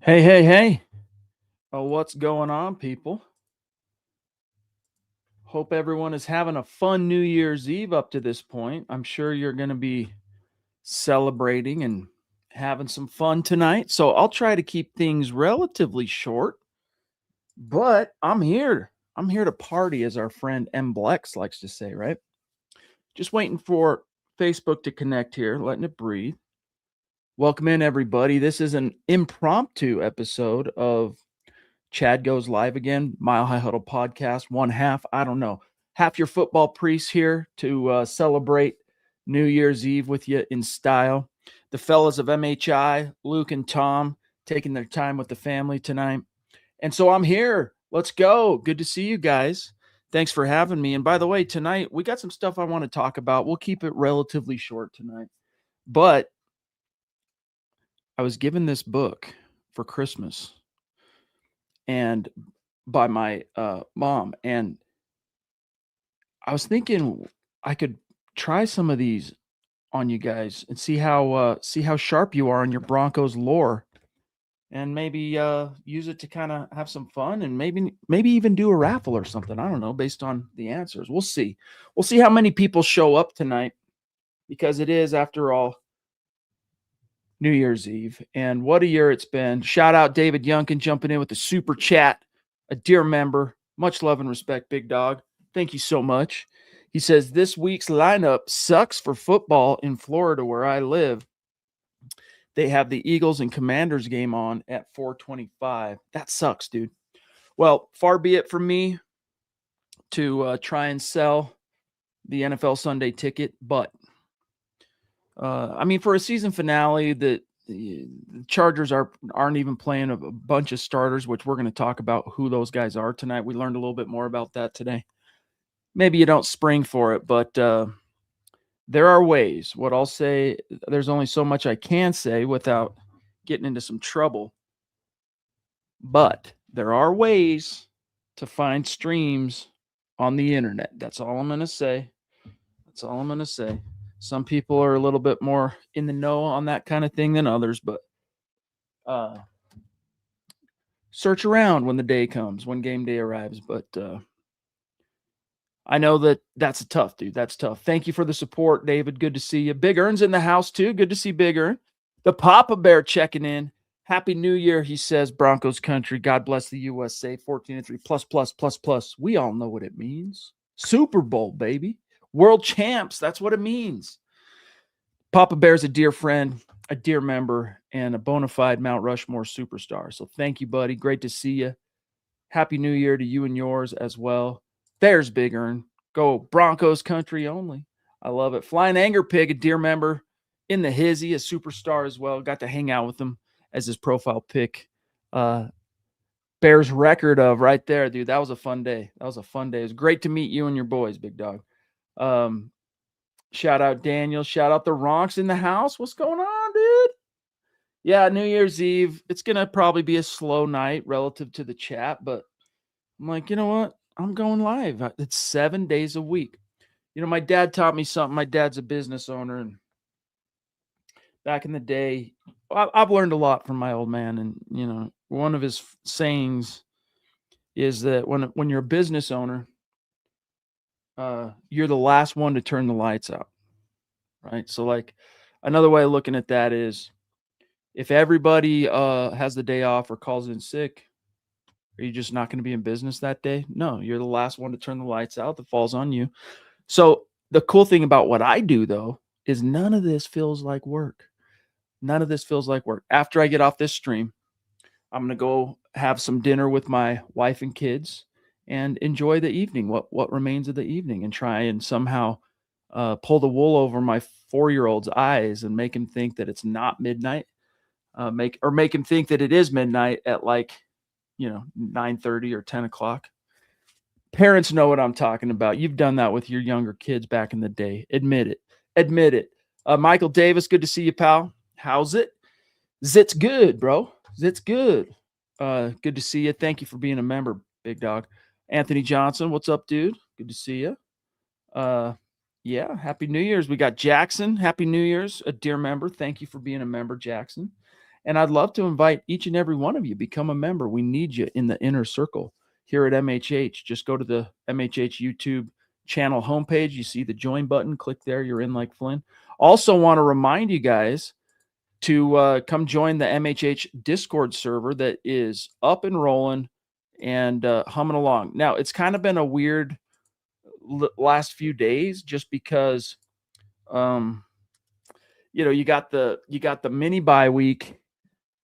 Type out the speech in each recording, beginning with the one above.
Hey, hey, hey. What's going on, people? Hope everyone is having a fun New Year's Eve up to this point. I'm sure you're going to be celebrating and having some fun tonight. So I'll try to keep things relatively short, but I'm here. I'm here to party, as our friend M. Blex likes to say, right? Just waiting for Facebook to connect here, letting it breathe. Welcome in, everybody. This is an impromptu episode of Chad Goes Live Again, Mile High Huddle podcast, one half. I don't know. Half your football priests here to celebrate New Year's Eve with you in style. The fellas of MHI, Luke and Tom, taking their time with the family tonight. And so I'm here. Let's go. Good to see you guys. Thanks for having me. And by the way, tonight we got some stuff I want to talk about. We'll keep it relatively short tonight. But I was given this book for Christmas and by my mom, and I was thinking I could try some of these on you guys and see how sharp you are on your Broncos lore, and maybe use it to kind of have some fun, and maybe even do a raffle or something. I don't know, based on the answers. We'll see how many people show up tonight, because it is, after all, New Year's Eve, and what a year it's been. Shout out David Yunkin jumping in with the super chat, a dear member. Much love and respect, big dog. Thank you so much. He says, this week's lineup sucks for football in Florida, where I live. They have the Eagles and Commanders game on at 4:25. That sucks, dude. Well, far be it from me to try and sell the NFL Sunday ticket, but I mean, for a season finale, the Chargers aren't even playing a bunch of starters, which we're going to talk about who those guys are tonight. We learned a little bit more about that today. Maybe you don't spring for it, but there are ways. What I'll say, there's only so much I can say without getting into some trouble. But there are ways to find streams on the internet. That's all I'm going to say. That's all I'm going to say. Some people are a little bit more in the know on that kind of thing than others, but search around when the day comes, when game day arrives. But I know that's tough, dude. That's tough. Thank you for the support, David. Good to see you. Big Earn's in the house, too. Good to see Big Earn. The Papa Bear checking in. Happy New Year, he says. Broncos country. God bless the USA. 14-3. Plus. We all know what it means. Super Bowl, baby. World champs. That's what it means. Papa Bear's a dear friend, a dear member, and a bona fide Mount Rushmore superstar. So thank you, buddy. Great to see you. Happy New Year to you and yours as well. There's Big Earn. Go Broncos country only. I love it. Flying Anger Pig, a dear member in the hizzy, a superstar as well. Got to hang out with him as his profile pic bears record of right there, dude. That was a fun day. It was great to meet you and your boys, big dog. Shout out Daniel. Shout out the Ronks in the house. What's going on, dude? Yeah, New Year's Eve. It's going to probably be a slow night relative to the chat, but I'm like, you know what? I'm going live. It's 7 days a week. You know, my dad taught me something. My dad's a business owner, and back in the day, I've learned a lot from my old man. And, you know, one of his sayings is that when you're a business owner, you're the last one to turn the lights out, right? So, like, another way of looking at that is, if everybody has the day off or calls in sick, are you just not going to be in business that day? No, you're the last one to turn the lights out. That falls on you. So the cool thing about what I do, though, is none of this feels like work. None of this feels like work. After I get off this stream, I'm going to go have some dinner with my wife and kids and enjoy the evening, what remains of the evening, and try and somehow pull the wool over my 4-year-old's eyes and make him think that it's not midnight, make him think that it is midnight at, like, 9:30 or 10 o'clock. Parents know what I'm talking about. You've done that with your younger kids back in the day. Admit it. Michael Davis, good to see you, pal. How's it? Zit's good, bro. Zit's good. Good to see you. Thank you for being a member, big dog. Anthony Johnson, what's up, dude? Good to see you. Yeah, Happy New Year's. We got Jackson. Happy New Year's, a dear member. Thank you for being a member, Jackson. And I'd love to invite each and every one of you, become a member. We need you in the inner circle here at MHH. Just go to the MHH YouTube channel homepage. You see the join button. Click there. You're in like Flynn. Also want to remind you guys to come join the MHH Discord server that is up and rolling and humming along. Now, it's kind of been a weird last few days just because, you got the mini bye week,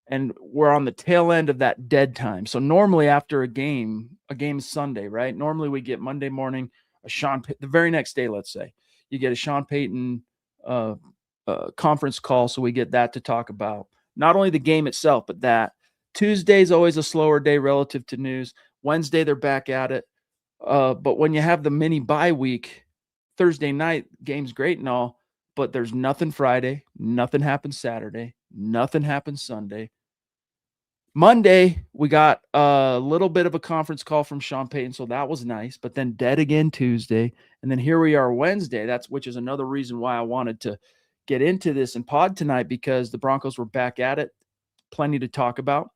and we're on the tail end of that dead time. So normally after a game Sunday, right? Normally we get Monday morning the very next day, let's say, you get a Sean Payton conference call, so we get that to talk about not only the game itself, but that. Tuesday's always a slower day relative to news. Wednesday they're back at it. But when you have the mini bye week, Thursday night game's great and all, but there's nothing Friday, nothing happens Saturday, nothing happens Sunday. Monday, we got a little bit of a conference call from Sean Payton, so that was nice, but then dead again Tuesday. And then here we are Wednesday, which is another reason why I wanted to get into this and pod tonight, because the Broncos were back at it. Plenty to talk about.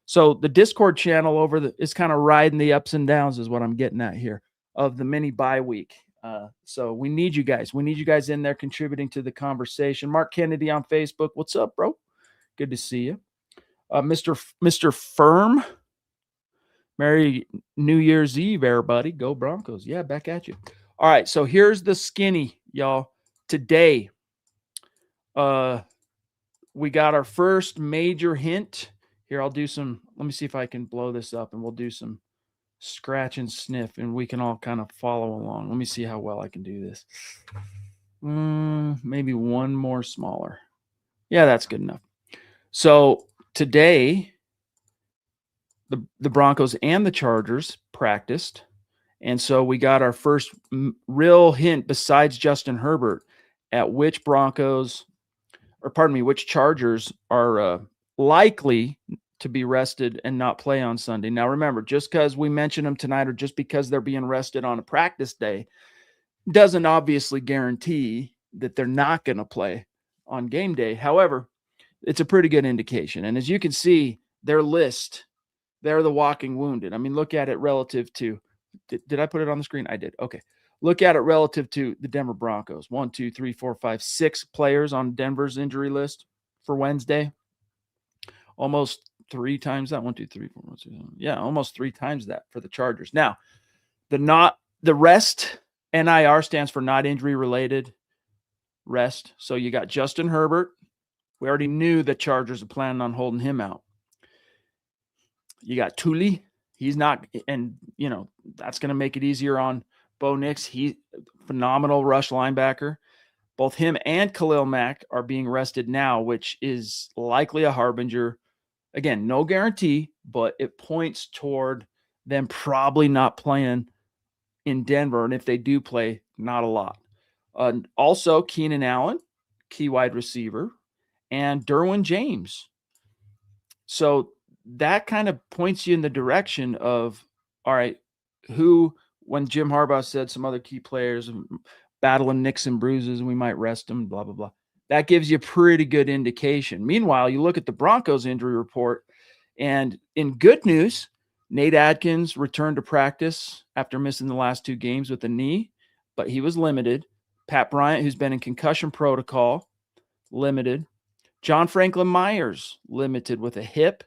So the Discord channel is kind of riding the ups and downs, is what I'm getting at here, of the mini bye week. So we need you guys. We need you guys in there contributing to the conversation. Mark Kennedy on Facebook. What's up, bro? Good to see you. Mr. Firm. Merry New Year's Eve, everybody. Go Broncos. Yeah, back at you. All right, so here's the skinny, y'all. Today, we got our first major hint. Here, let me see if I can blow this up, and we'll do some scratch and sniff, and we can all kind of follow along. Let me see how well I can do this. Maybe one more smaller. Yeah, that's good enough. So today, the Broncos and the Chargers practiced, and so we got our first real hint besides Justin Herbert at which Chargers are likely to be rested and not play on Sunday. Now, remember, just because we mention them tonight or just because they're being rested on a practice day doesn't obviously guarantee that they're not going to play on game day. However, it's a pretty good indication. And as you can see, their list, they're the walking wounded. I mean, look at it relative to – did I put it on the screen? I did. Okay. Look at it relative to the Denver Broncos. 1, 2, 3, 4, 5, 6 players on Denver's injury list for Wednesday. Almost 3 times that. 1, 2, 3, 4, 1, 2. Yeah, almost 3 times that for the Chargers. Now, the rest, NIR stands for not injury related rest. So you got Justin Herbert. We already knew the Chargers are planning on holding him out. You got Tuli. He's not, and that's going to make it easier on Bo Nix. He's phenomenal rush linebacker. Both him and Khalil Mack are being rested now, which is likely a harbinger. Again, no guarantee, but it points toward them probably not playing in Denver. And if they do play, not a lot. Also, Keenan Allen, key wide receiver, and Derwin James. So that kind of points you in the direction of, all right, when Jim Harbaugh said some other key players battling nicks and bruises and we might rest them, blah, blah, blah. That gives you a pretty good indication. Meanwhile, you look at the Broncos injury report, and in good news, Nate Adkins returned to practice after missing the last 2 games with a knee, but he was limited. Pat Bryant, who's been in concussion protocol, limited. John Franklin Myers, limited with a hip.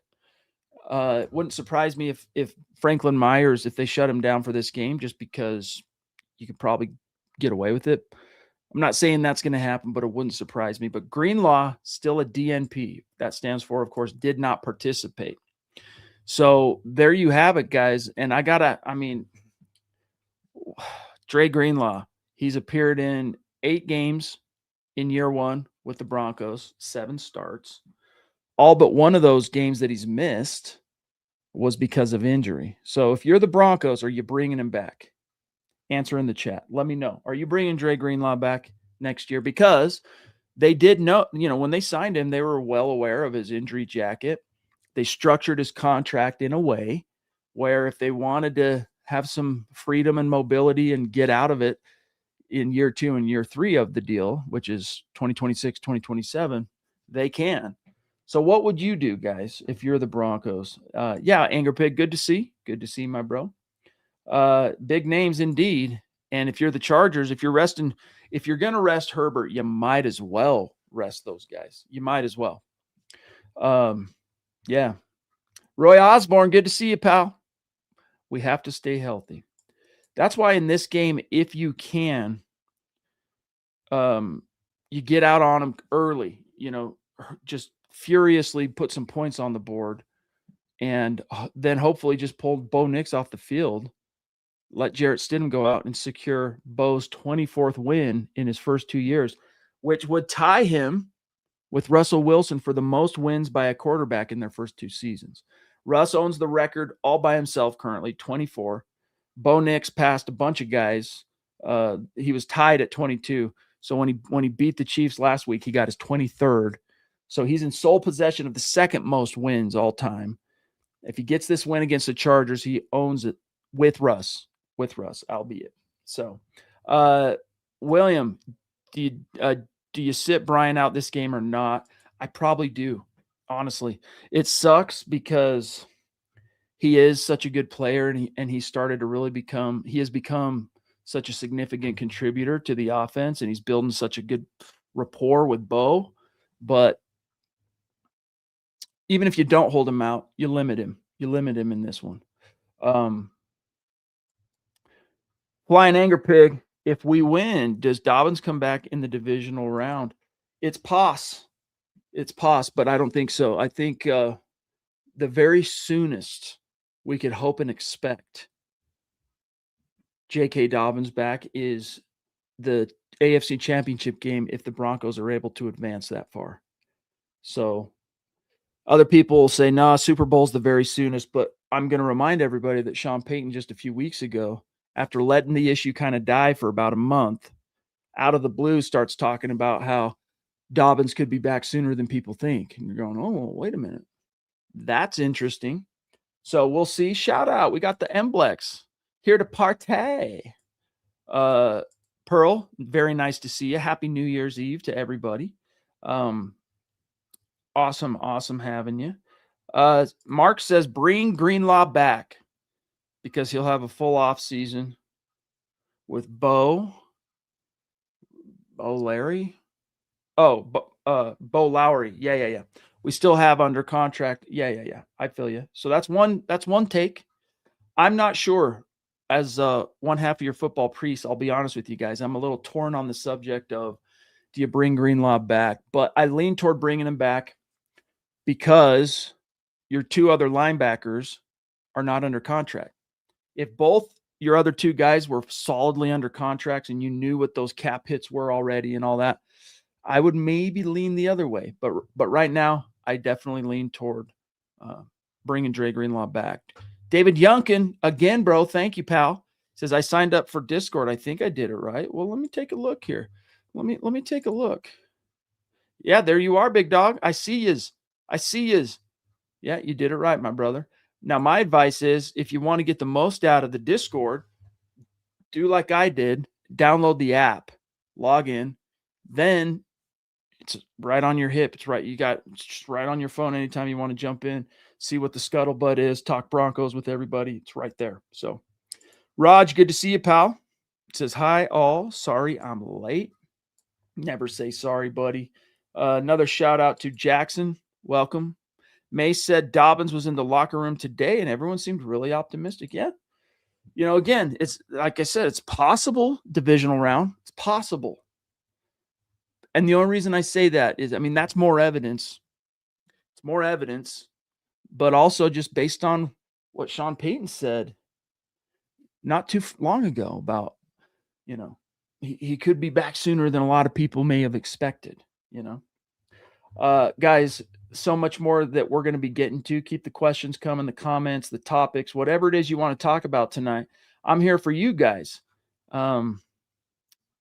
It wouldn't surprise me if Franklin Myers, if they shut him down for this game, just because you could probably get away with it. I'm not saying that's going to happen, but it wouldn't surprise me. But Greenlaw, still a DNP. That stands for, of course, did not participate. So there you have it, guys. And Dre Greenlaw, he's appeared in 8 games in year 1 with the Broncos, 7 starts. All but one of those games that he's missed was because of injury. So if you're the Broncos, are you bringing him back? Answer in the chat. Let me know. Are you bringing Dre Greenlaw back next year? Because they did know, when they signed him, they were well aware of his injury jacket. They structured his contract in a way where if they wanted to have some freedom and mobility and get out of it in year 2 and year 3 of the deal, which is 2026, 2027, they can. So what would you do, guys, if you're the Broncos? Yeah, Anger Pig, good to see. Good to see, my bro. Big names indeed. And if you're the Chargers, if you're going to rest Herbert, you might as well rest those guys. You might as well. Yeah. Roy Osborne, good to see you, pal. We have to stay healthy. That's why in this game, if you can, you get out on them early, just furiously put some points on the board, and then hopefully just pull Bo Nix off the field. Let Jarrett Stidham go out and secure Bo's 24th win in his first 2 years, which would tie him with Russell Wilson for the most wins by a quarterback in their first 2 seasons. Russ owns the record all by himself currently, 24. Bo Nix passed a bunch of guys. He was tied at 22. So when he beat the Chiefs last week, he got his 23rd. So he's in sole possession of the second most wins all time. If he gets this win against the Chargers, he owns it with Russ, albeit. So, William, do you sit Brian out this game or not? I probably do, honestly. It sucks because he is such a good player, and he started to really he has become such a significant contributor to the offense, and he's building such a good rapport with Bo. But even if you don't hold him out, you limit him. You limit him in this one. Flying Anger Pig, if we win, does Dobbins come back in the divisional round? It's pos, but I don't think so. I think the very soonest we could hope and expect J.K. Dobbins back is the AFC Championship game if the Broncos are able to advance that far. So other people will say, nah, Super Bowl's the very soonest, but I'm going to remind everybody that Sean Payton just a few weeks ago, after letting the issue kind of die for about a month, out of the blue starts talking about how Dobbins could be back sooner than people think. And you're going, oh, well, wait a minute. That's interesting. So we'll see. Shout out. We got the Mblex here to partay. Pearl, very nice to see you. Happy New Year's Eve to everybody. Awesome having you. Mark says bring Greenlaw back because he'll have a full off season with Bo Larry. Bo Lowry. Yeah. We still have under contract. Yeah. I feel you. So that's one take. I'm not sure. As one half of your football priest, I'll be honest with you guys. I'm a little torn on the subject of, do you bring Greenlaw back? But I lean toward bringing him back because your 2 other linebackers are not under contract. If both your other 2 guys were solidly under contracts and you knew what those cap hits were already and all that, I would maybe lean the other way. But right now, I definitely lean toward bringing Dre Greenlaw back. David Youngkin, again, bro, thank you, pal. Says, I signed up for Discord. I think I did it right. Well, let me take a look here. Let me take a look. Yeah, there you are, big dog. I see yous. Yeah, you did it right, my brother. Now, my advice is, if you want to get the most out of the Discord, do like I did. Download the app, log in, then it's right on your hip. It's just right on your phone anytime you want to jump in, see what the scuttlebutt is, talk Broncos with everybody. It's right there. So, Raj, good to see you, pal. It says, hi, all. Sorry I'm late. Never say sorry, buddy. Another shout out to Jackson. Welcome. May said Dobbins was in the locker room today and everyone seemed really optimistic. Yeah. Again, it's like I said, it's possible divisional round. It's possible. And the only reason I say that is, that's more evidence. It's more evidence, but also just based on what Sean Payton said not too long ago about, he could be back sooner than a lot of people may have expected, Guys, so much more that we're going to be getting to. Keep the questions coming, the comments, the topics, whatever it is you want to talk about tonight. I'm here for you guys. New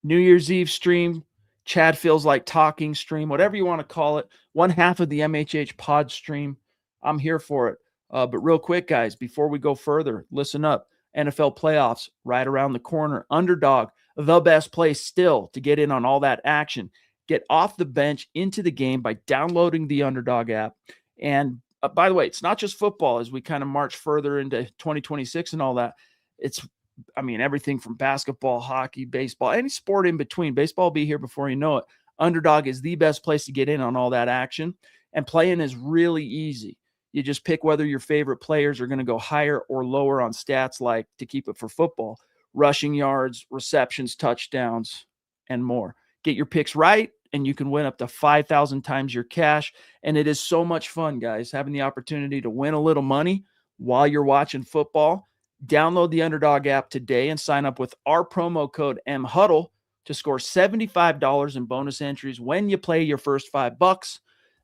Year's Eve stream, Chad feels like talking stream, whatever you want to call it. One half of the MHH pod stream. I'm here for it. But real quick, guys, before we go further, listen up. NFL playoffs right around the corner. Underdog, the best place still to get in on all that action. Get off the bench into the game by downloading the Underdog app. And by the way, it's not just football as we kind of march further into 2026 and all that. It's, I mean, everything from basketball, hockey, baseball, any sport in between. Baseball will be here before you know it. Underdog is the best place to get in on all that action. And playing is really easy. You just pick whether your favorite players are going to go higher or lower on stats, like, to keep it for football, rushing yards, receptions, touchdowns, and more. Get your picks right, and you can win up to 5,000 times your cash. And it is so much fun, guys, having the opportunity to win a little money while you're watching football. Download the Underdog app today and sign up with our promo code MHuddle to score $75 in bonus entries when you play your first $5.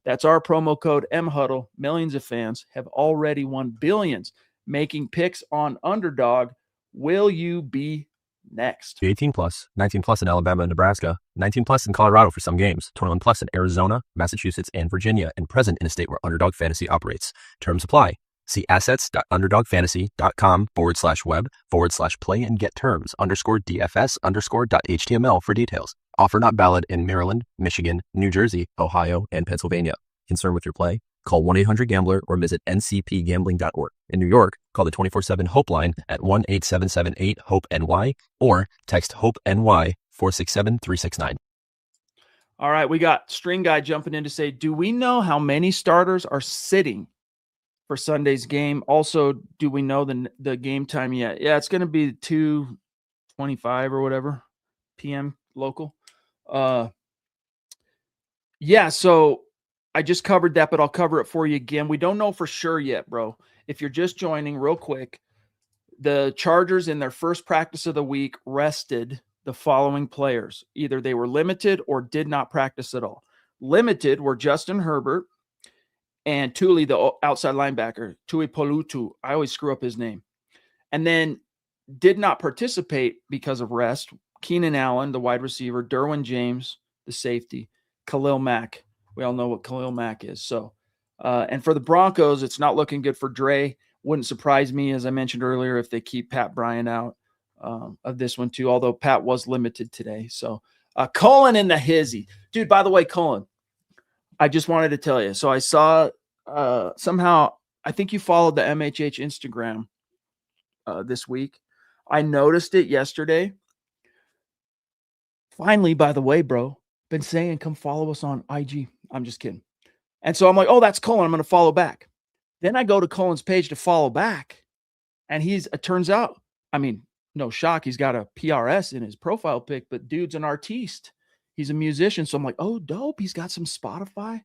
That's our promo code MHuddle. Millions of fans have already won billions making picks on Underdog. Will you be next? 18 plus, 19 plus in Alabama and Nebraska, 19 plus in Colorado for some games, 21 plus in Arizona, Massachusetts, and Virginia, and present in a state where Underdog Fantasy operates. Terms apply. See assets.underdogfantasy.com/web/play and get terms _DFS_.html for details. Offer not valid in Maryland, Michigan, New Jersey, Ohio, and Pennsylvania. Concerned with your play? Call 1-800-GAMBLER or visit ncpgambling.org. In New York, call the 24/7 Hope line at 1-877-8-HOPE-NY or text HOPE-NY 467-369. All right, we got String Guy jumping in to say, do we know how many starters are sitting for Sunday's game? Also, do we know the game time yet? Yeah, it's going to be 2:25 or whatever p.m. local. Yeah, so I just covered that, but I'll cover it for you again. We don't know for sure yet, bro. If you're just joining, real quick, the Chargers in their first practice of the week rested the following players. Either they were limited or did not practice at all. Limited were Justin Herbert and Tuli, the outside linebacker, Tui Polutu. I always screw up his name. And then did not participate because of rest, Keenan Allen, the wide receiver, Derwin James, the safety, Khalil Mack. We all know what Khalil Mack is. So, and for the Broncos, it's not looking good for Dre. Wouldn't surprise me, as I mentioned earlier, if they keep Pat Bryant out of this one too, although Pat was limited today. So Colin in the hizzy. Dude, by the way, Colin, I just wanted to tell you. So I saw somehow, I think you followed the MHH Instagram this week. I noticed it yesterday. Finally, by the way, bro, been saying come follow us on IG. I'm just kidding. And so I'm like, oh, that's Colin. I'm going to follow back. Then I go to Colin's page to follow back. And it turns out, I mean, no shock, he's got a PRS in his profile pic, but dude's an artiste. He's a musician. So I'm like, oh, dope. He's got some Spotify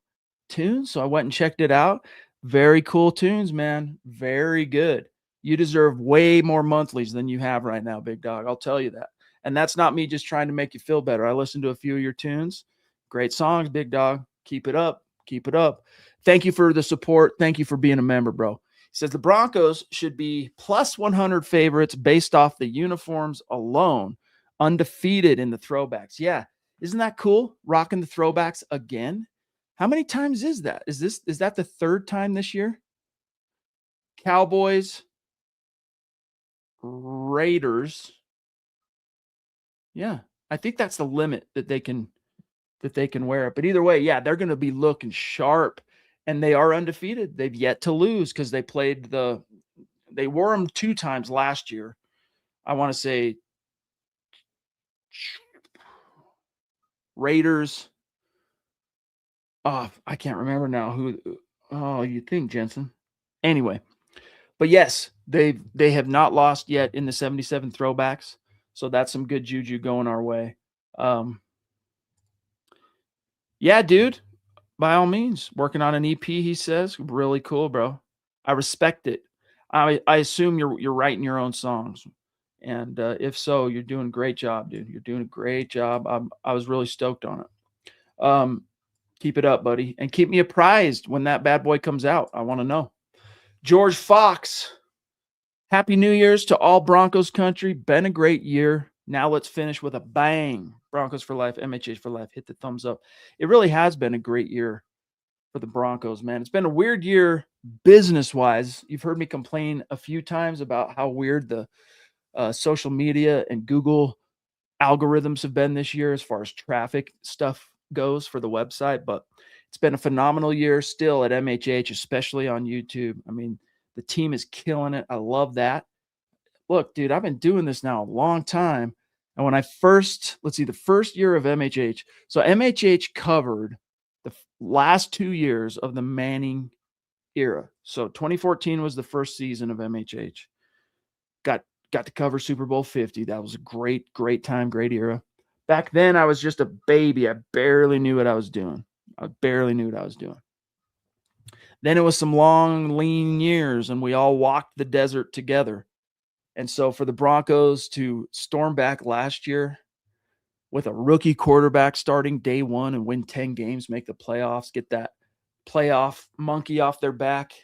tunes. So I went and checked it out. Very cool tunes, man. Very good. You deserve way more monthlies than you have right now, big dog. I'll tell you that. And that's not me just trying to make you feel better. I listened to a few of your tunes. Great songs, big dog. Keep it up. Keep it up. Thank you for the support. Thank you for being a member, bro. He says the Broncos should be plus 100 favorites based off the uniforms alone, undefeated in the throwbacks. Yeah. Isn't that cool? Rocking the throwbacks again. How many times is that? Is that the third time this year? Cowboys, Raiders. Yeah. I think that's the limit that they can wear it. But either way, yeah, they're going to be looking sharp, and they are undefeated. They've yet to lose because they wore them 2 times last year. I want to say Raiders. Oh, I can't remember now who. Oh, you think Jensen? Anyway, but yes, they have not lost yet in the 77 throwbacks. So that's some good juju going our way. Yeah, dude, by all means, working on an EP, he says. Really cool, bro. I respect it. I assume you're writing your own songs. And if so, you're doing a great job, dude. You're doing a great job. I was really stoked on it. Keep it up, buddy. And keep me apprised when that bad boy comes out. I want to know. George Fox, Happy New Year's to all Broncos country. Been a great year. Now let's finish with a bang. Broncos for life, MHH for life. Hit the thumbs up. It really has been a great year for the Broncos, man. It's been a weird year business-wise. You've heard me complain a few times about how weird the social media and Google algorithms have been this year as far as traffic stuff goes for the website, but it's been a phenomenal year still at MHH, especially on YouTube. I mean, the team is killing it. I love that. Look, dude, I've been doing this now a long time. And when I first, the first year of MHH, so MHH covered the last 2 years of the Manning era. So 2014 was the first season of MHH. Got to cover Super Bowl 50. That was a great time, great era. Back then, I was just a baby. I barely knew what I was doing. Then it was some long, lean years, and we all walked the desert together. And so for the Broncos to storm back last year with a rookie quarterback starting day one and win 10 games, make the playoffs, get that playoff monkey off their back.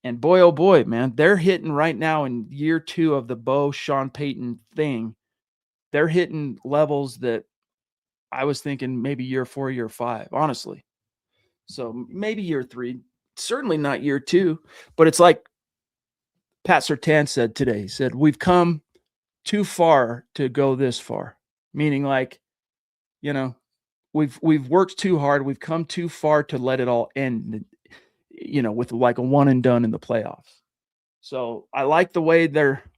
And boy, oh boy, man, they're hitting right now in year 2 of the Sean Payton thing. They're hitting levels that I was thinking maybe year 4, year 5, honestly. So maybe year 3, certainly not year 2, but it's like Pat Surtain said today. He said, we've come too far to go this far, meaning like, we've worked too hard. We've come too far to let it all end, with like a one and done in the playoffs. So I like their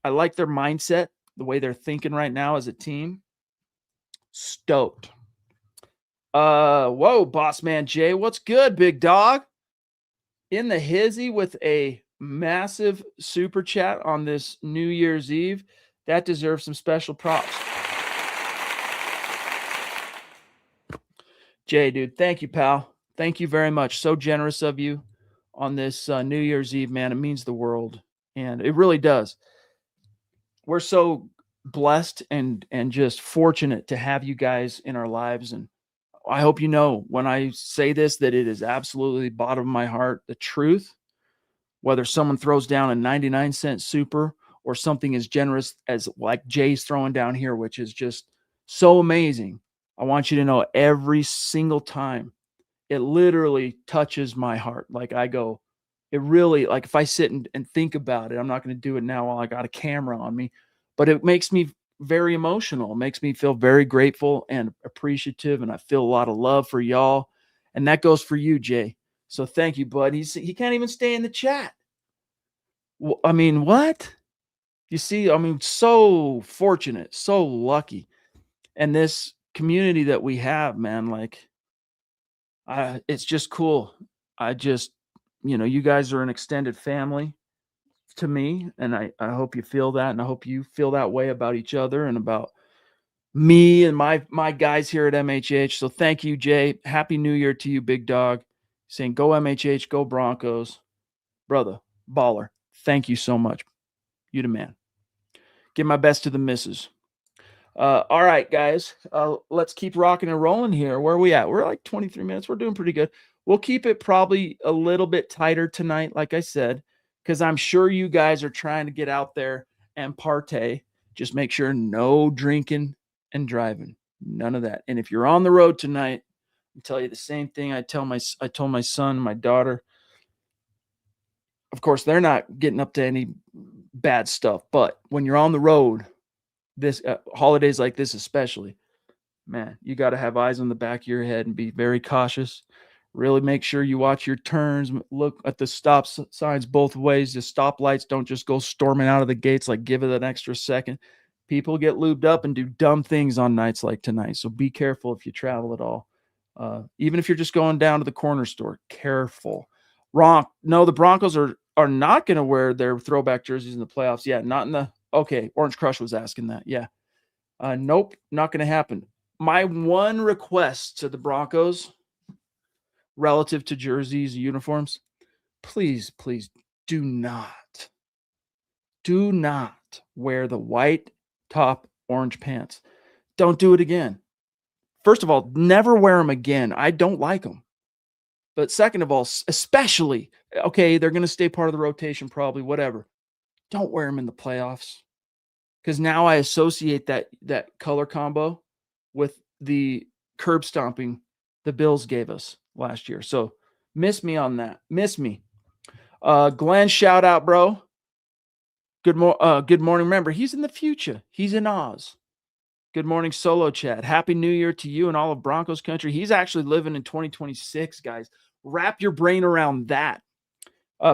mindset, the way they're thinking right now as a team. Stoked. Whoa, boss man Jay, what's good, big dog? In the hizzy with a massive super chat on this New Year's Eve. That deserves some special props. Jay, dude, thank you, pal. Thank you very much. So generous of you on this New Year's Eve, man. It means the world, and it really does. We're so blessed and just fortunate to have you guys in our lives, and I hope you know when I say this that it is absolutely bottom of my heart, the truth. Whether someone throws down a 99-cent super or something as generous as like Jay's throwing down here, which is just so amazing. I want you to know every single time it literally touches my heart. Like I go, it really, like if I sit and think about it, I'm not going to do it now while I got a camera on me, but it makes me very emotional. It makes me feel very grateful and appreciative. And I feel a lot of love for y'all. And that goes for you, Jay. So thank you, bud. He can't even stay in the chat. I mean, what? You see, I mean, so fortunate, so lucky. And this community that we have, man, like, it's just cool. I just, you guys are an extended family to me. And I hope you feel that. And I hope you feel that way about each other and about me and my guys here at MHH. So thank you, Jay. Happy New Year to you, big dog. Saying go MHH, go Broncos. Brother, baller. Thank you so much. You the man. Give my best to the missus. All right, guys. Let's keep rocking and rolling here. Where are we at? We're like 23 minutes. We're doing pretty good. We'll keep it probably a little bit tighter tonight, like I said, because I'm sure you guys are trying to get out there and partay. Just make sure no drinking and driving. None of that. And if you're on the road tonight, I'll tell you the same thing I told my son, my daughter. Of course, they're not getting up to any bad stuff, but when you're on the road, this holidays like this especially, man, you got to have eyes on the back of your head and be very cautious. Really make sure you watch your turns, look at the stop signs both ways. The stoplights, don't just go storming out of the gates, like give it an extra second. People get lubed up and do dumb things on nights like tonight, so be careful if you travel at all. Even if you're just going down to the corner store, careful. No, the Broncos are not going to wear their throwback jerseys in the playoffs. Yeah, not in the – okay, Orange Crush was asking that. Yeah. Nope, not going to happen. My one request to the Broncos relative to jerseys, uniforms, please do not wear the white top orange pants. Don't do it again. First of all, never wear them again. I don't like them. But second of all, especially, okay, they're going to stay part of the rotation probably, whatever. Don't wear them in the playoffs. Because now I associate that color combo with the curb stomping the Bills gave us last year. So miss me on that. Miss me. Glenn, shout out, bro. Good morning. Remember, he's in the future. He's in Oz. Good morning, Solo Chat. Happy New Year to you and all of Broncos country. He's actually living in 2026, guys. Wrap your brain around that.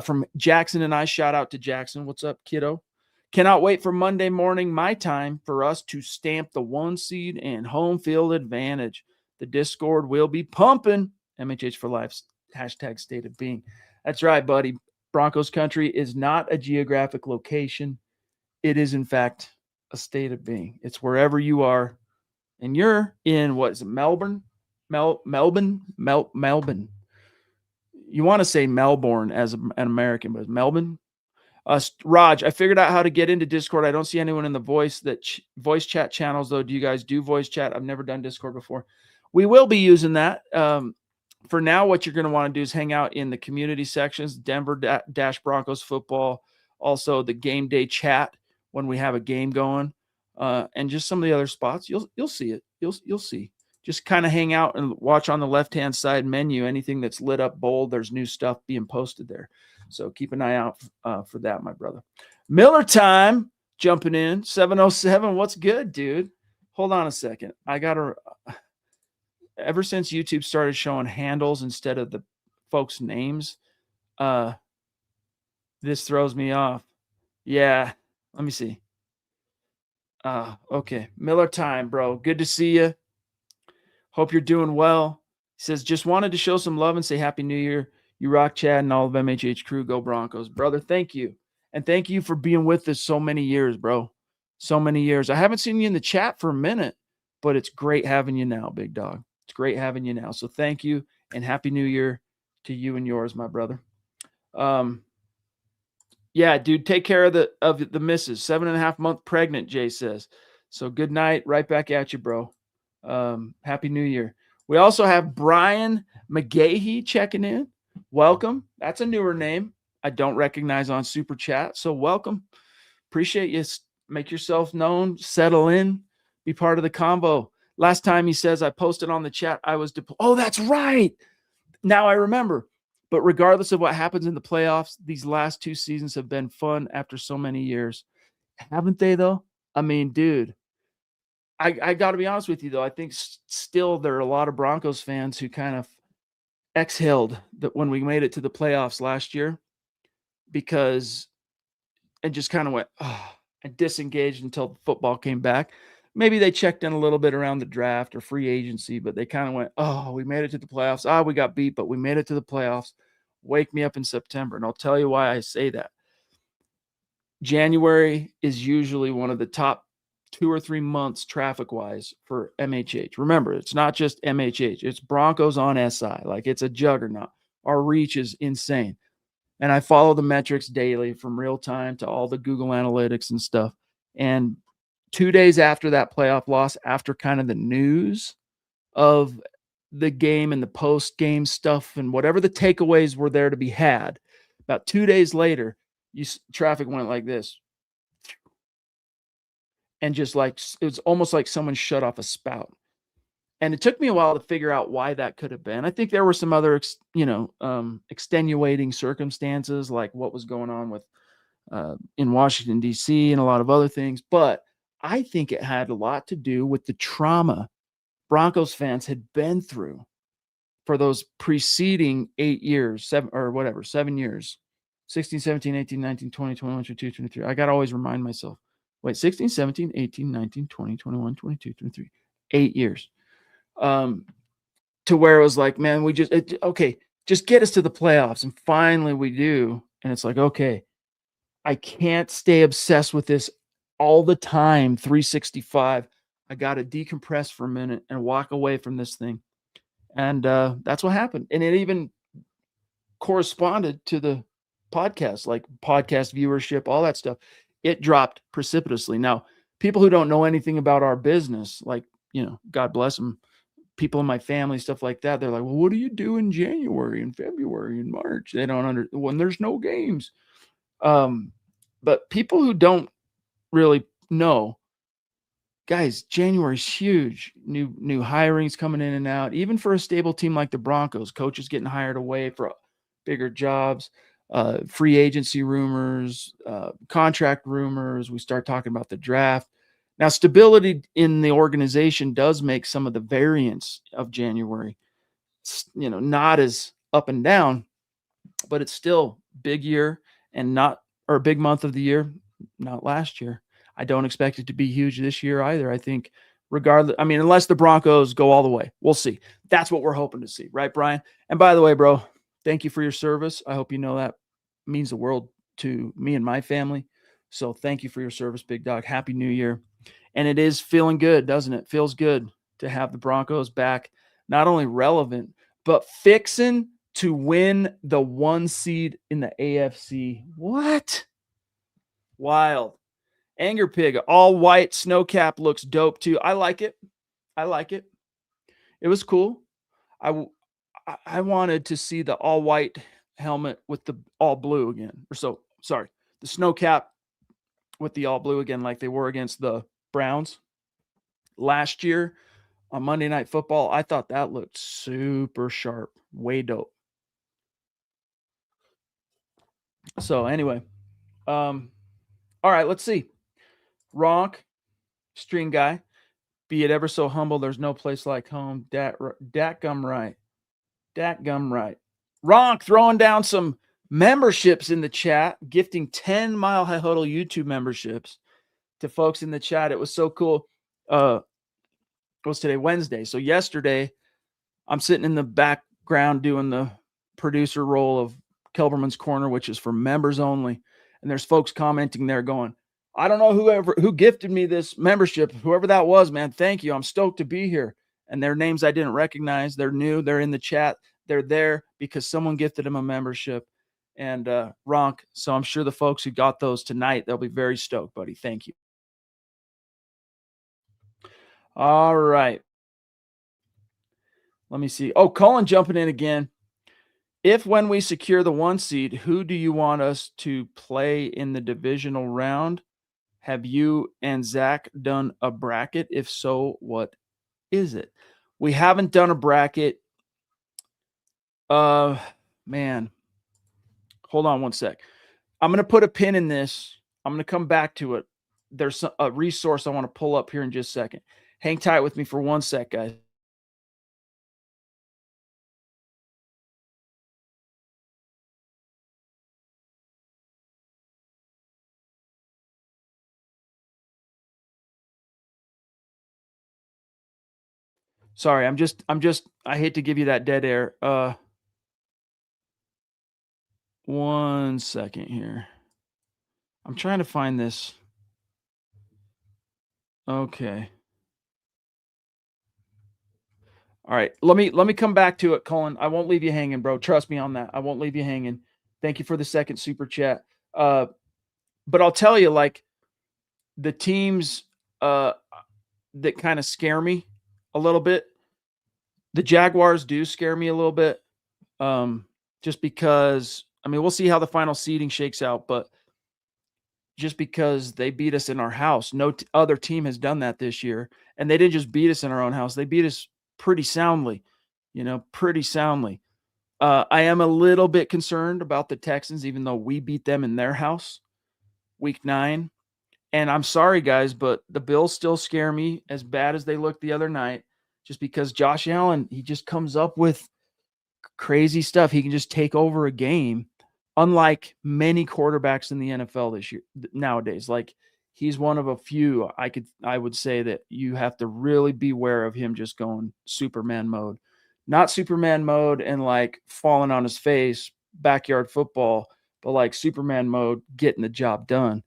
From Jackson and I, shout out to Jackson. What's up, kiddo? Cannot wait for Monday morning, my time, for us to stamp the 1 seed and home field advantage. The Discord will be pumping. MHH for life. Hashtag state of being. That's right, buddy. Broncos country is not a geographic location. It is, in fact, a state of being. It's wherever you are. And you're in, what is it, Melbourne? Melbourne. You want to say Melbourne as an American, but it's Melbourne. Raj, I figured out how to get into Discord. I don't see anyone in the voice chat channels, though. Do you guys do voice chat? I've never done Discord before. We will be using that. For now, what you're going to want to do is hang out in the community sections, Denver Broncos football, also the game day chat when we have a game going, and just some of the other spots. You'll see it. You'll see. Just kind of hang out and watch on the left-hand side menu. Anything that's lit up bold, there's new stuff being posted there. So keep an eye out for that, my brother. Miller time jumping in, 707. What's good, dude? Hold on a second. I got to ever since YouTube started showing handles instead of the folks' names, this throws me off. Yeah, let me see. Okay. Miller time, bro. Good to see you. Hope you're doing well. He says, just wanted to show some love and say Happy New Year. You rock, Chad, and all of MHH crew. Go Broncos. Brother, thank you. And thank you for being with us so many years, bro. So many years. I haven't seen you in the chat for a minute, but it's great having you now, big dog. It's great having you now. So thank you, and Happy New Year to you and yours, my brother. Yeah, dude, take care of the missus. 7.5 month pregnant, Jay says. So good night. Right back at you, bro. Happy New Year. We also have Brian McGahee checking in. Welcome. That's a newer name I don't recognize on Super Chat. So welcome. Appreciate you. Make yourself known. Settle in. Be part of the combo. Last time he says I posted on the chat, I was oh, that's right. Now I remember. But regardless of what happens in the playoffs, these last 2 seasons have been fun after so many years. Haven't they, though? I mean, dude, I got to be honest with you, though. I think still there are a lot of Broncos fans who kind of exhaled that when we made it to the playoffs last year and just kind of went, and disengaged until football came back. Maybe they checked in a little bit around the draft or free agency, but they kind of went, we made it to the playoffs. We got beat, but we made it to the playoffs. Wake me up in September. And I'll tell you why I say that. January is usually one of the top 2 or 3 months traffic-wise for MHH. Remember, it's not just MHH. It's Broncos on SI. Like, it's a juggernaut. Our reach is insane. And I follow the metrics daily from real time to all the Google Analytics and stuff. And 2 days after that playoff loss, after kind of the news of the game and the post-game stuff and whatever the takeaways were there to be had, about 2 days later, traffic went like this. And just like, it was almost like someone shut off a spout. And it took me a while to figure out why that could have been. I think there were some other, extenuating circumstances, like what was going on with in Washington, D.C. and a lot of other things. But I think it had a lot to do with the trauma Broncos fans had been through for those preceding 8 years, 7 years, 16, 17, 18, 19, 20, 21, 22, 23. I got to always remind myself. Wait, 16, 17, 18, 19, 20, 21, 22, 23. 8 years. To where it was like, man, just get us to the playoffs. And finally we do. And it's like, okay, I can't stay obsessed with this all the time, 365. I got to decompress for a minute and walk away from this thing. And that's what happened. And it even corresponded to the podcast, like podcast viewership, all that stuff. It dropped precipitously. Now, people who don't know anything about our business, like, God bless them, people in my family, stuff like that, they're like, well, what do you do in January and February and March? They don't when there's no games. But people who don't really know, guys, January's huge. New hirings coming in and out. Even for a stable team like the Broncos, coaches getting hired away for bigger jobs, free agency rumors, contract rumors. We start talking about the draft. Now, stability in the organization does make some of the variance of January, not as up and down, but it's still big year and or big month of the year, not last year. I don't expect it to be huge this year either. I think regardless, unless the Broncos go all the way, we'll see. That's what we're hoping to see. Right, Brian? And by the way, bro, thank you for your service. I hope you know that means the world to me and my family. So thank you for your service, big dog. Happy New Year. And it is feeling good, doesn't it? Feels good to have the Broncos back, not only relevant, but fixing to win the 1 seed in the AFC. What? Wild. Anger Pig, all white snow cap looks dope too. I like it. It was cool. I wanted to see the all white helmet with the all blue again. The snow cap with the all blue again, like they were against the Browns last year on Monday Night Football. I thought that looked super sharp, way dope. So anyway, all right, let's see. Ronk, string guy, be it ever so humble, there's no place like home. Datgum right. Ronk throwing down some memberships in the chat, gifting 10 Mile High Huddle YouTube memberships to folks in the chat. It was so cool. It was today, Wednesday. So yesterday, I'm sitting in the background doing the producer role of Kelberman's Corner, which is for members only. And there's folks commenting there going, I don't know who gifted me this membership, whoever that was, man. Thank you. I'm stoked to be here. And their names I didn't recognize. They're new. They're in the chat. They're there because someone gifted them a membership. And Ronk. So I'm sure the folks who got those tonight, they'll be very stoked, buddy. Thank you. All right. Let me see. Oh, Colin jumping in again. If when we secure the 1 seed, who do you want us to play in the divisional round? Have you and Zach done a bracket? If so, what is it? We haven't done a bracket. Man. Hold on one sec. I'm going to put a pin in this. I'm going to come back to it. There's a resource I want to pull up here in just a second. Hang tight with me for 1 sec, guys. Sorry, I hate to give you that dead air. 1 second here. I'm trying to find this. Okay. All right. Let me come back to it, Colin. I won't leave you hanging, bro. Trust me on that. I won't leave you hanging. Thank you for the second super chat. But I'll tell you, like, the teams that kind of scare me a little bit. The Jaguars do scare me a little bit. Just because, we'll see how the final seeding shakes out, but just because they beat us in our house, no other team has done that this year. And they didn't just beat us in our own house. They beat us pretty soundly, pretty soundly. I am a little bit concerned about the Texans, even though we beat them in their house week 9. And I'm sorry, guys, but the Bills still scare me as bad as they looked the other night, just because Josh Allen, he just comes up with crazy stuff. He can just take over a game, unlike many quarterbacks in the NFL this year nowadays. Like, he's one of a few I would say that you have to really beware of him just going Superman mode. Not Superman mode and like falling on his face, backyard football, but like Superman mode, getting the job done.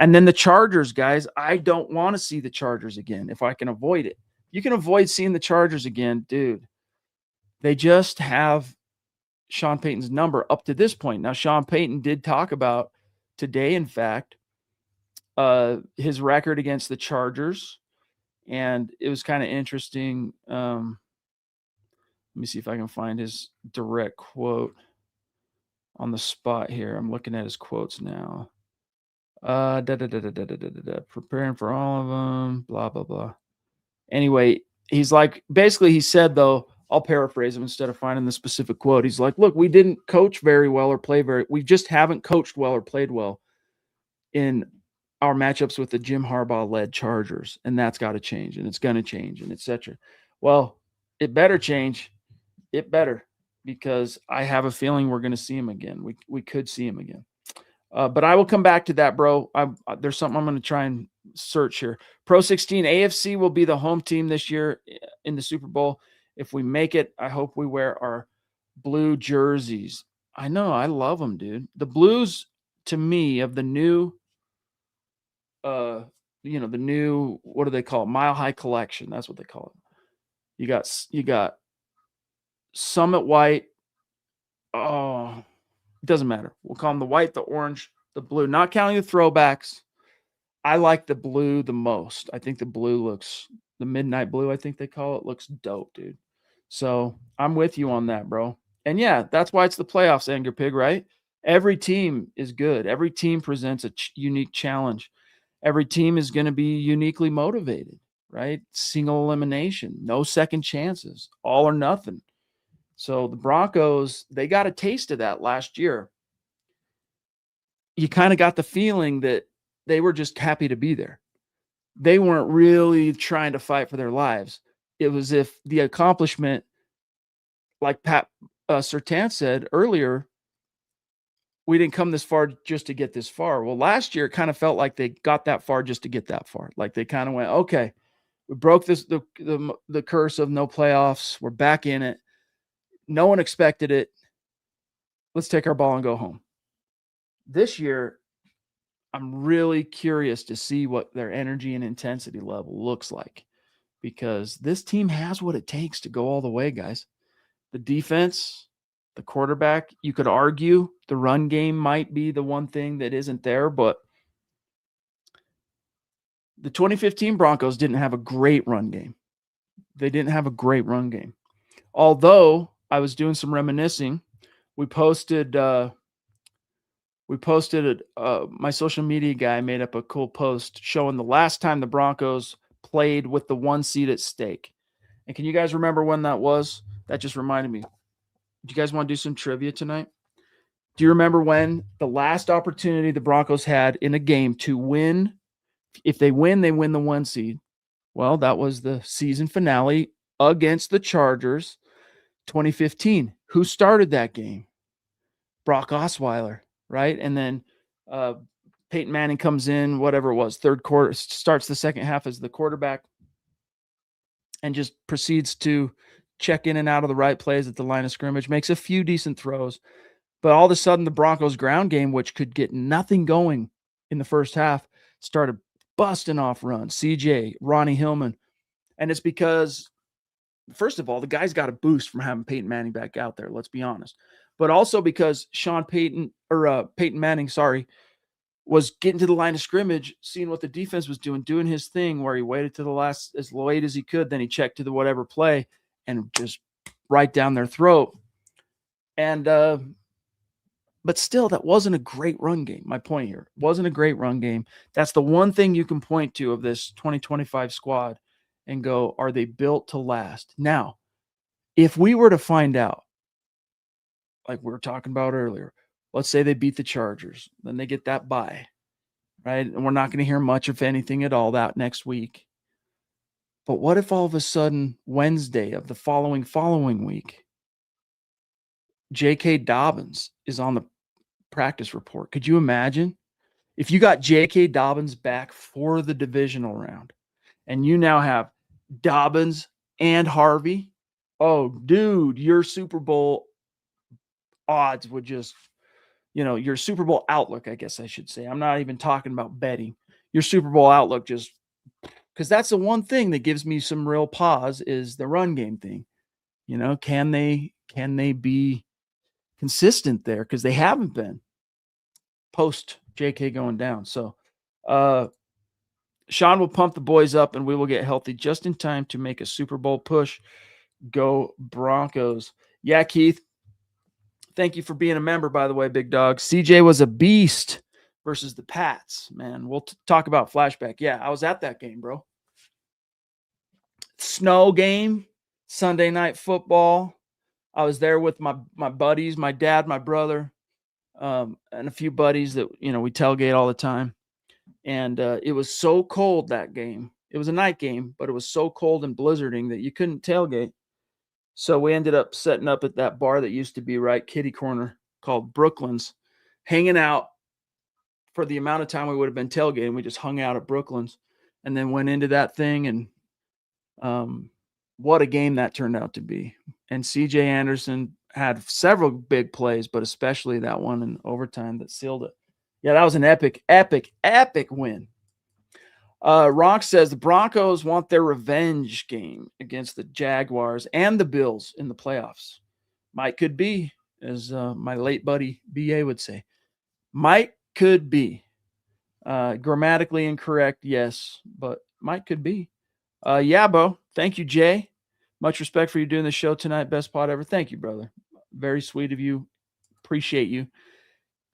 And then the Chargers, guys, I don't want to see the Chargers again if I can avoid it. You can avoid seeing the Chargers again, dude. They just have Sean Payton's number up to this point. Now, Sean Payton did talk about today, in fact, his record against the Chargers, and it was kind of interesting. Let me see if I can find his direct quote on the spot here. I'm looking at his quotes now. Preparing for all of them, blah, blah, blah. Anyway, he's like, basically he said, though, I'll paraphrase him instead of finding the specific quote. He's like, look, we didn't coach very well or we just haven't coached well or played well in our matchups with the Jim Harbaugh-led Chargers, and that's got to change, and it's going to change, and etc. Well, it better change. It better, because I have a feeling we're going to see him again. We could see him again. But I will come back to that, bro. There's something I'm going to try and search here. Pro 16 AFC will be the home team this year in the Super Bowl. If we make it, I hope we wear our blue jerseys. I know, I love them, dude. The blues, to me, of the new, the new, what do they call it? Mile High Collection. That's what they call it. You got Summit White. Oh, it doesn't matter. We'll call them the white, the orange, the blue, not counting the throwbacks. I like the blue the most. I think the blue looks, the midnight blue, I think they call it, looks dope, dude. So I'm with you on that, bro. And yeah, that's why it's the playoffs, Anger Pig, right? Every team is good. Every team presents a unique challenge. Every team is going to be uniquely motivated, right? Single elimination, no second chances, all or nothing. So the Broncos, they got a taste of that last year. You kind of got the feeling that they were just happy to be there. They weren't really trying to fight for their lives. It was if the accomplishment, like Pat Surtain said earlier, we didn't come this far just to get this far. Well, last year it kind of felt like they got that far just to get that far. Like they kind of went, okay, we broke the curse of no playoffs. We're back in it. No one expected it. Let's take our ball and go home. This year, I'm really curious to see what their energy and intensity level looks like, because this team has what it takes to go all the way, guys. The defense, the quarterback, you could argue the run game might be the one thing that isn't there, but the 2015 Broncos didn't have a great run game. They didn't have a great run game. Although I was doing some reminiscing, we posted my social media guy made up a cool post showing the last time the Broncos played with the 1 seed at stake. And can you guys remember when that was? That just reminded me. Do you guys want to do some trivia tonight? Do you remember when the last opportunity the Broncos had in a game to win? If they win, they win the 1 seed. Well, that was the season finale against the Chargers, 2015. Who started that game? Brock Osweiler, right? And then Peyton Manning comes in, whatever it was, third quarter, starts the second half as the quarterback and just proceeds to check in and out of the right plays at the line of scrimmage, makes a few decent throws. But all of a sudden, the Broncos ground game, which could get nothing going in the first half, started busting off runs. CJ, Ronnie Hillman. And it's because, first of all, the guy's got a boost from having Peyton Manning back out there, let's be honest. But also because Peyton Manning, was getting to the line of scrimmage, seeing what the defense was doing his thing where he waited to the last, as late as he could, then he checked to the whatever play and just right down their throat. And but still, that wasn't a great run game. My point here, wasn't a great run game. That's the one thing you can point to of this 2025 squad and go, are they built to last? Now, if we were to find out, like we were talking about earlier, let's say they beat the Chargers, then they get that bye, right? And we're not going to hear much, if anything at all, that next week. But what if all of a sudden Wednesday of the following week, J.K. Dobbins is on the practice report? Could you imagine if you got J.K. Dobbins back for the divisional round and you now have Dobbins and Harvey? Oh, dude, your Super Bowl odds would just, your Super Bowl outlook, I guess I should say. I'm not even talking about betting. Your Super Bowl outlook, just because that's the one thing that gives me some real pause, is the run game thing. Can they be consistent there? Because they haven't been post JK going down. So Sean will pump the boys up and we will get healthy just in time to make a Super Bowl push. Go Broncos. Yeah, Keith. Thank you for being a member, by the way, big dog. CJ was a beast versus the Pats, man. We'll talk about flashback. Yeah, I was at that game, bro. Snow game, Sunday night football. I was there with my buddies, my dad, my brother, and a few buddies that, we tailgate all the time. And it was so cold that game. It was a night game, but it was so cold and blizzarding that you couldn't tailgate. So we ended up setting up at that bar that used to be right kitty corner called Brooklyn's, hanging out for the amount of time we would have been tailgating. We just hung out at Brooklyn's and then went into that thing. And what a game that turned out to be. And CJ Anderson had several big plays, but especially that one in overtime that sealed it. Yeah, that was an epic win. Ronk says the Broncos want their revenge game against the Jaguars and the Bills in the playoffs. Might could be, as my late buddy BA would say. Might could be. Grammatically incorrect, yes, but might could be. Yeah, Bo. Thank you, Jay. Much respect for you doing the show tonight. Best pod ever. Thank you, brother. Very sweet of you. Appreciate you.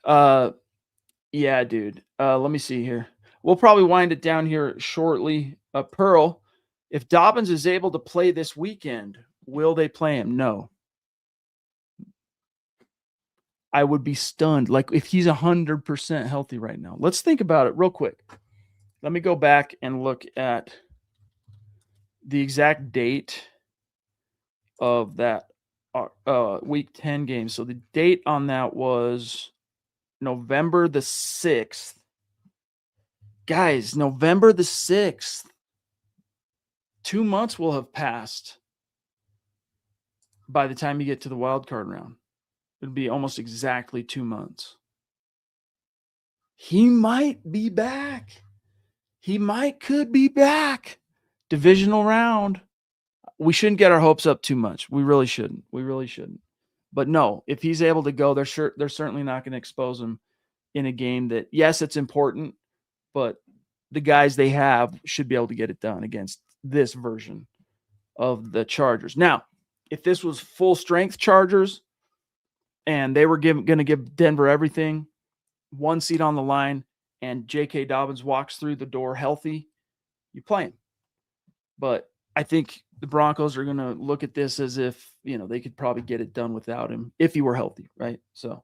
Yeah, dude. Let me see here. We'll probably wind it down here shortly. Pearl, if Dobbins is able to play this weekend, will they play him? No. I would be stunned. Like if he's 100% healthy right now. Let's think about it real quick. Let me go back and look at the exact date of that week 10 game. So the date on that was November the 6th. Guys, November the 6th. 2 months will have passed by the time you get to the wild card round. It'll be almost exactly 2 months. He might be back. Could be back. Divisional round. We shouldn't get our hopes up too much. We really shouldn't. But no, if he's able to go, they're certainly not going to expose him in a game that, yes, it's important, but the guys they have should be able to get it done against this version of the Chargers. Now, if this was full strength Chargers and they were going to give Denver everything, 1 seat on the line, and J.K. Dobbins walks through the door healthy, you play him. But I think the Broncos are going to look at this as if, they could probably get it done without him if he were healthy, right? So,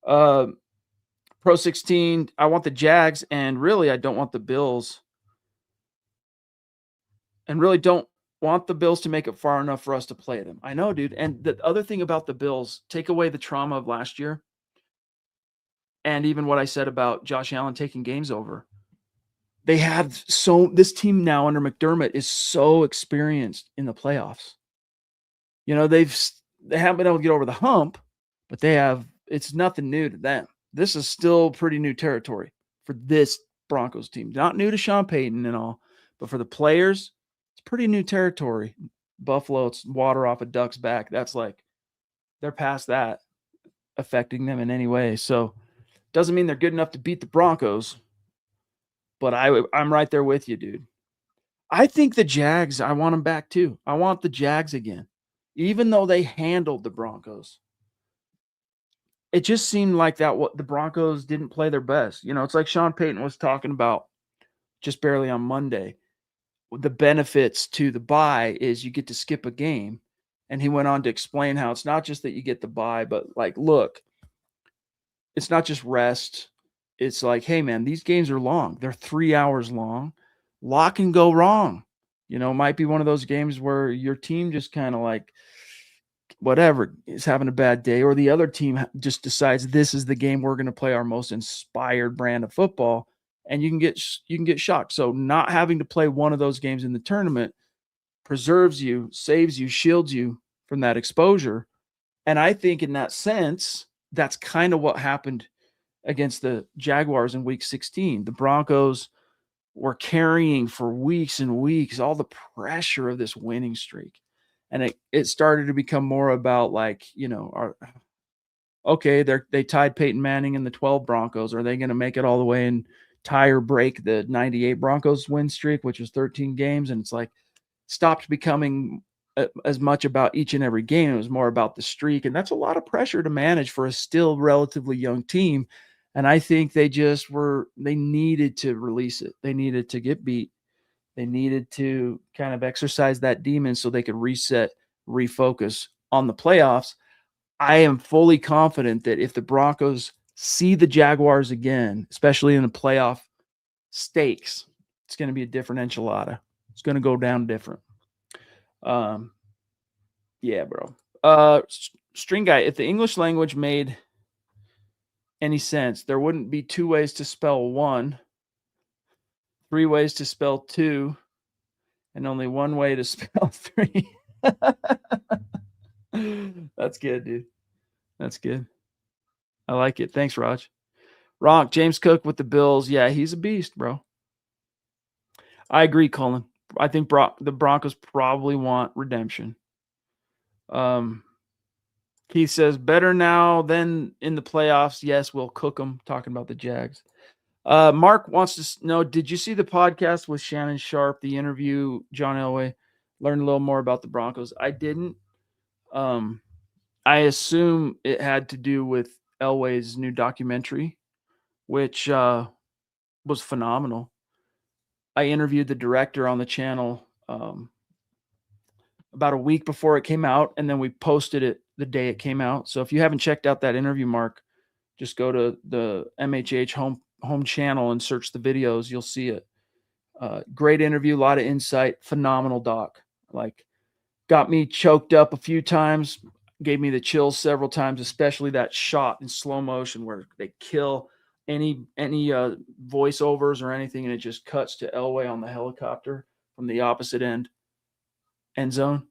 Pro 16, I want the Jags, and really I don't want the Bills. And really don't want the Bills to make it far enough for us to play them. I know, dude. And the other thing about the Bills, take away the trauma of last year, and even what I said about Josh Allen taking games over. This team now under McDermott is so experienced in the playoffs. They haven't been able to get over the hump, but it's nothing new to them. This is still pretty new territory for this Broncos team. Not new to Sean Payton and all, but for the players, it's pretty new territory. Buffalo, it's water off a duck's back. That's like, they're past that affecting them in any way. So doesn't mean they're good enough to beat the Broncos, but I'm right there with you, dude. I think the Jags, I want them back too. I want the Jags again, even though they handled the Broncos. It just seemed like what the Broncos didn't play their best. It's like Sean Payton was talking about just barely on Monday. The benefits to the bye is you get to skip a game. And he went on to explain how it's not just that you get the bye, but like, look, it's not just rest. It's like, hey, man, these games are long. They're 3 hours long. A lot can go wrong. It might be one of those games where your team just kind of like, whatever, is having a bad day, or the other team just decides this is the game we're going to play our most inspired brand of football, and you can get shocked. So not having to play one of those games in the tournament preserves you, saves you, shields you from that exposure. And I think in that sense, that's kind of what happened against the Jaguars in week 16. The Broncos were carrying for weeks and weeks all the pressure of this winning streak. And it started to become more about like, they tied Peyton Manning and the 12 Broncos. Are they going to make it all the way and tie or break the 98 Broncos win streak, which was 13 games? And it's like stopped becoming as much about each and every game. It was more about the streak. And that's a lot of pressure to manage for a still relatively young team. And I think they needed to release it. They needed to get beat. They needed to kind of exercise that demon so they could reset, refocus on the playoffs. I am fully confident that if the Broncos see the Jaguars again, especially in a playoff steaks. It's going to be a different enchilada. It's going to go down different. Yeah, bro. String guy, if the English language made any sense, there wouldn't be 2 ways to spell 1, 3 ways to spell 2, and only 1 way to spell 3. That's good, dude. That's good. I like it. Thanks, Raj. Ronk, James Cook with the Bills. Yeah, he's a beast, bro. I agree, Colin. I think the Broncos probably want redemption. Keith says, better now than in the playoffs. Yes, we'll cook them. Talking about the Jags. Mark wants to know, did you see the podcast with Shannon Sharp, the interview, John Elway? Learn a little more about the Broncos. I didn't. I assume it had to do with Elway's new documentary, which was phenomenal. I interviewed the director on the channel about a week before it came out, and then we posted it the day it came out. So if you haven't checked out that interview, Mark, just go to the MHH home channel and search the videos. You'll see it. Great interview, a lot of insight, phenomenal doc. Like, got me choked up a few times, gave me the chills several times, especially that shot in slow motion where they kill any voiceovers or anything, and it just cuts to Elway on the helicopter from the opposite end zone.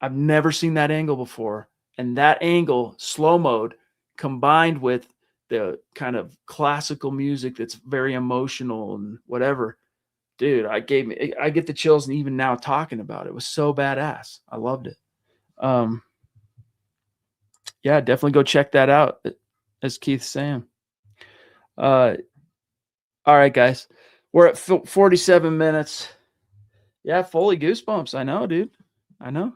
I've never seen that angle before. And that angle, slow mode, combined with the kind of classical music that's very emotional and whatever, dude, I get the chills, and even now talking about it, it was so badass. I loved it. Yeah, definitely go check that out, as Keith's saying. All right, guys, we're at 47 minutes. Yeah, fully goosebumps. I know, dude. I know.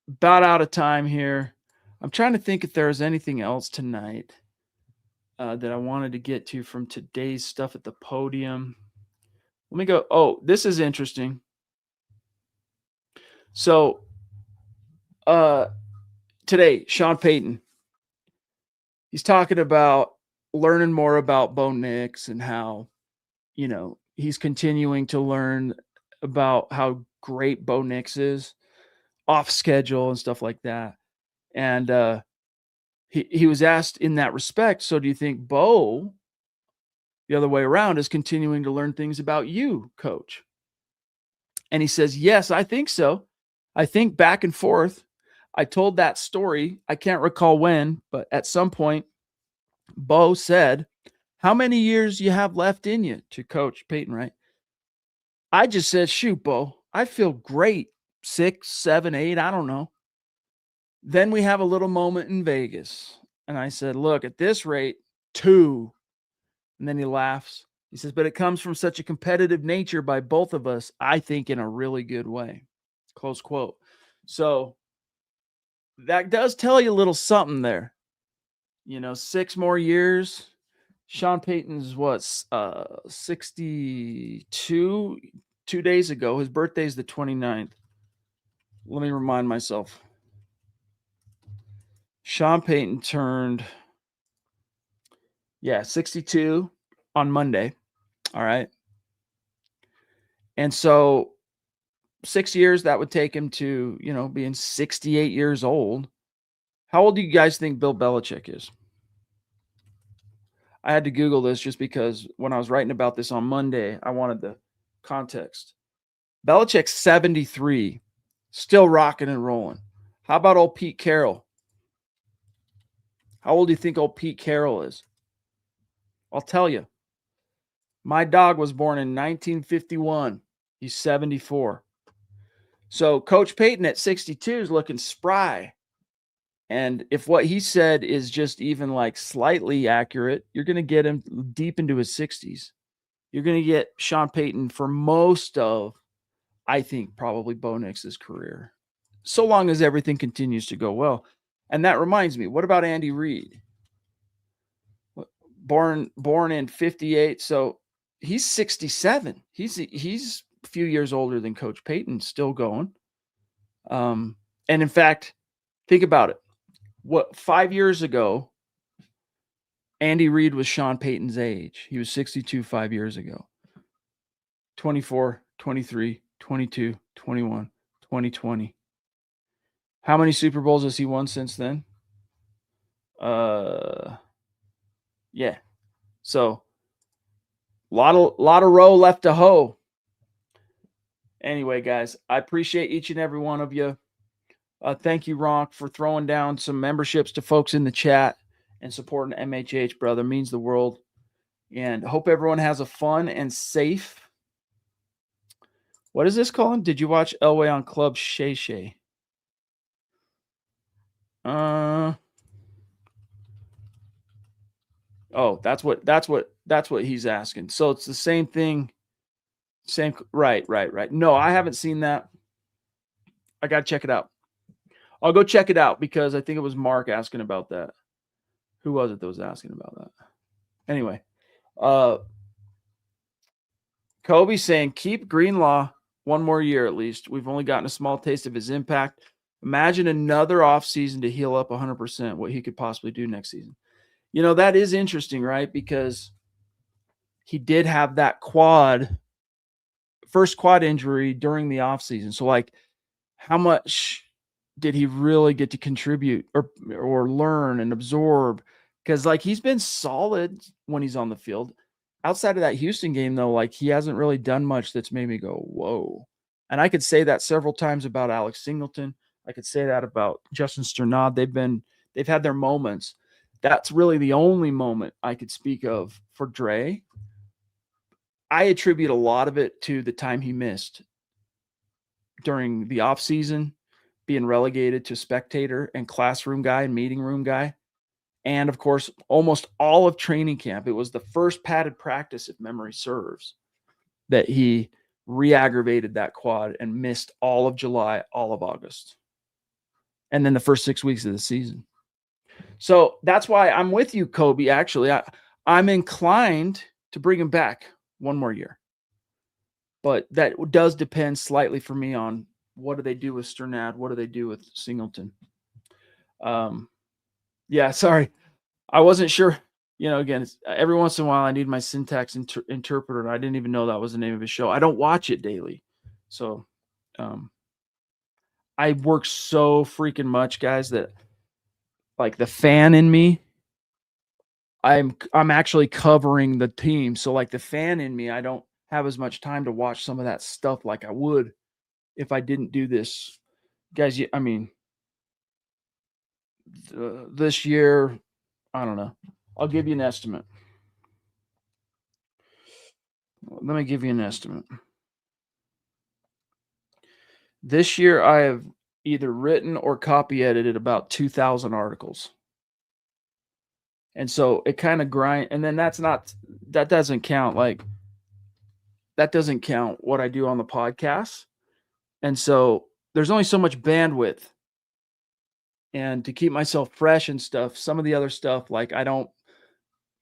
About out of time here. I'm trying to think if there's anything else tonight that I wanted to get to from today's stuff at the podium. Let me go. Oh, this is interesting. So today, Sean Payton, he's talking about learning more about Bo Nix and how, he's continuing to learn about how great Bo Nix is off schedule and stuff like that. And he was asked in that respect, so do you think Bo, the other way around, is continuing to learn things about you, coach? And he says, yes, I think so. I think back and forth. I told that story. I can't recall when, but at some point, Bo said, how many years you have left in you, to Coach Payton, right? I just said, shoot, Bo, I feel great. 6, 7, 8, I don't know. Then we have a little moment in Vegas. And I said, look, at this rate, 2. And then he laughs. He says, but it comes from such a competitive nature by both of us, I think in a really good way. Close quote. So that does tell you a little something there. 6 more years. Sean Payton's 62 2 days ago. His birthday's the 29th. Let me remind myself. Sean Payton turned 62 on Monday. All right. And so 6 years, that would take him to, being 68 years old. How old do you guys think Bill Belichick is? I had to Google this just because when I was writing about this on Monday, I wanted the context. Belichick's 73, still rocking and rolling. How about old Pete Carroll? How old do you think old Pete Carroll is? I'll tell you. My dog was born in 1951. He's 74. So Coach Payton at 62 is looking spry. And if what he said is just even like slightly accurate, you're going to get him deep into his 60s. You're going to get Sean Payton for most of, I think, probably Bo Nix's career, so long as everything continues to go well. And that reminds me, what about Andy Reid? Born in 58, so he's 67. He's a few years older than Coach Payton, still going. And in fact, think about it. 5 years ago, Andy Reid was Sean Payton's age. He was 62 5 years ago. 24, 23, 22, 21, 2020. How many Super Bowls has he won since then? Yeah. So lot of row left to hoe. Anyway, guys, I appreciate each and every one of you. Thank you, Ronk, for throwing down some memberships to folks in the chat and supporting MHH, brother. It means the world. And hope everyone has a fun and safe. What is this, Colin? Did you watch Elway on Club Shay Shay? Oh, that's what he's asking. So it's the same thing. Right. No, I haven't seen that. I got to check it out. I'll go check it out because I think it was Mark asking about that. Who was it that was asking about that? Anyway, Kobe saying, keep Greenlaw one more year at least. We've only gotten a small taste of his impact. Imagine another offseason to heal up 100%, what he could possibly do next season. You know, that is interesting, right? Because he did have that first quad injury during the offseason. So, like, how much did he really get to contribute or learn and absorb? Because, like, he's been solid when he's on the field. Outside of that Houston game, though, like, he hasn't really done much that's made me go, whoa. And I could say that several times about Alex Singleton. I could say that about Justin Sternad. They've had their moments. That's really the only moment I could speak of for Dre. I attribute a lot of it to the time he missed during the offseason, being relegated to spectator and classroom guy and meeting room guy. And, of course, almost all of training camp. It was the first padded practice, if memory serves, that he re-aggravated that quad and missed all of July, all of August. And then the first 6 weeks of the season. So that's why I'm with you, Kobe, actually. I'm inclined to bring him back one more year. But that does depend slightly for me on what do they do with Sternad? What do they do with Singleton? Yeah, sorry. I wasn't sure. You know, again, every once in a while I need my syntax interpreter, and I didn't even know that was the name of his show. I don't watch it daily. So I work so freaking much, guys, that like the fan in me, I'm actually covering the team. So like the fan in me, I don't have as much time to watch some of that stuff like I would if I didn't do this. Guys, I mean, this year, I don't know. I'll give you an estimate. Let me give you an estimate. This year, I have either written or copy edited about 2,000 articles. And so it kind of grind. And then that doesn't count. Like, that doesn't count what I do on the podcast. And so there's only so much bandwidth. And to keep myself fresh and stuff, some of the other stuff, like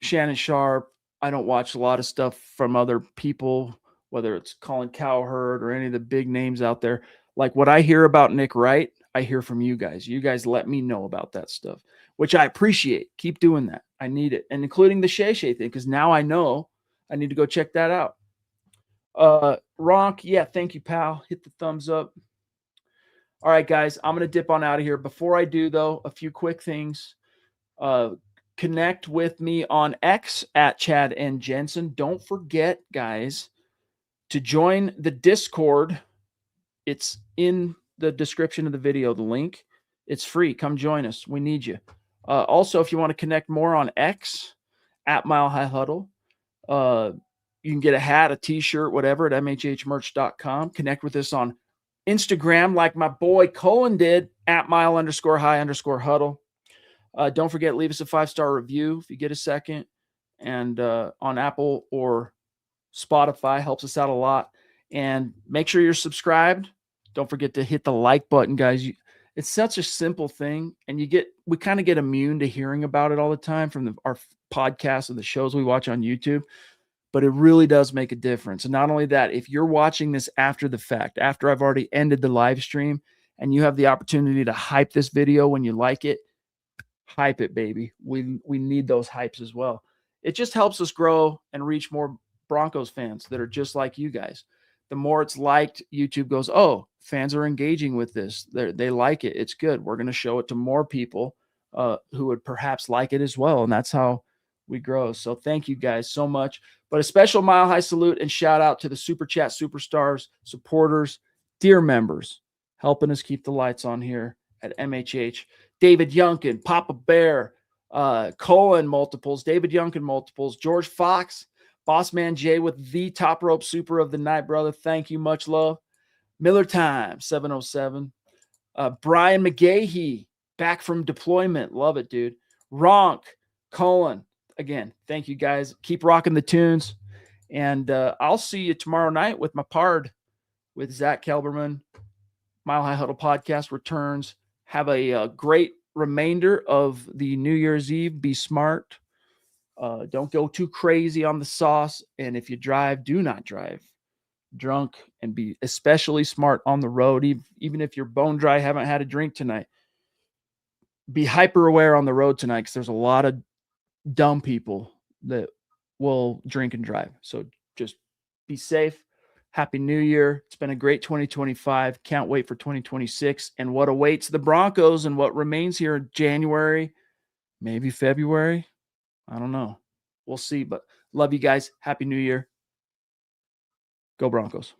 Shannon Sharp, I don't watch a lot of stuff from other people, whether it's Colin Cowherd or any of the big names out there. Like what I hear about Nick Wright, I hear from you guys. You guys let me know about that stuff, which I appreciate. Keep doing that. I need it. And including the Shay Shay thing, because now I know I need to go check that out. Ronk, yeah, thank you, pal. Hit the thumbs up. All right, guys, I'm going to dip on out of here. Before I do, though, a few quick things. Connect with me on X at Chad and Jensen. Don't forget, guys, to join the Discord. It's in the description of the video, the link. It's free. Come join us. We need you. Also, if you want to connect more on X, at Mile High Huddle, you can get a hat, a t-shirt, whatever at mhhmerch.com. Connect with us on Instagram like my boy Colin did at mile_high_huddle. Don't forget, leave us a 5-star review if you get a second. And on Apple or Spotify, helps us out a lot. And make sure you're subscribed. Don't forget to hit the like button, guys. It's such a simple thing. And we kind of get immune to hearing about it all the time from our podcasts and the shows we watch on YouTube. But it really does make a difference. And not only that, if you're watching this after the fact, after I've already ended the live stream, and you have the opportunity to hype this video when you like it, Hype it, baby. We need those hypes as well. It just helps us grow and reach more Broncos fans that are just like you guys. The more it's liked, YouTube goes, oh, fans are engaging with this. They like it. It's good. We're going to show it to more people who would perhaps like it as well. And that's how we grow. So thank you guys so much. But a special Mile High salute and shout out to the Super Chat superstars, supporters, dear members, helping us keep the lights on here at MHH. David Youngkin, Papa Bear, Colin multiples, David Youngkin multiples, George Fox, Boss Man Jay with the top rope super of the night, brother. Thank you. Much love. Miller Time, 707. Brian McGahee, back from deployment. Love it, dude. Ronk, Colin. Again, thank you guys. Keep rocking the tunes. And I'll see you tomorrow night with my pard with Zach Kelberman. Mile High Huddle podcast returns. Have a great remainder of the New Year's Eve. Be smart. Don't go too crazy on the sauce. And if you drive, do not drive drunk, and be especially smart on the road. Even if you're bone dry, haven't had a drink tonight, be hyper aware on the road tonight, because there's a lot of dumb people that will drink and drive. So just be safe. Happy New Year. It's been a great 2025. Can't wait for 2026 and what awaits the Broncos and what remains here in January, maybe February. I don't know. We'll see, but love you guys. Happy New Year. Go Broncos.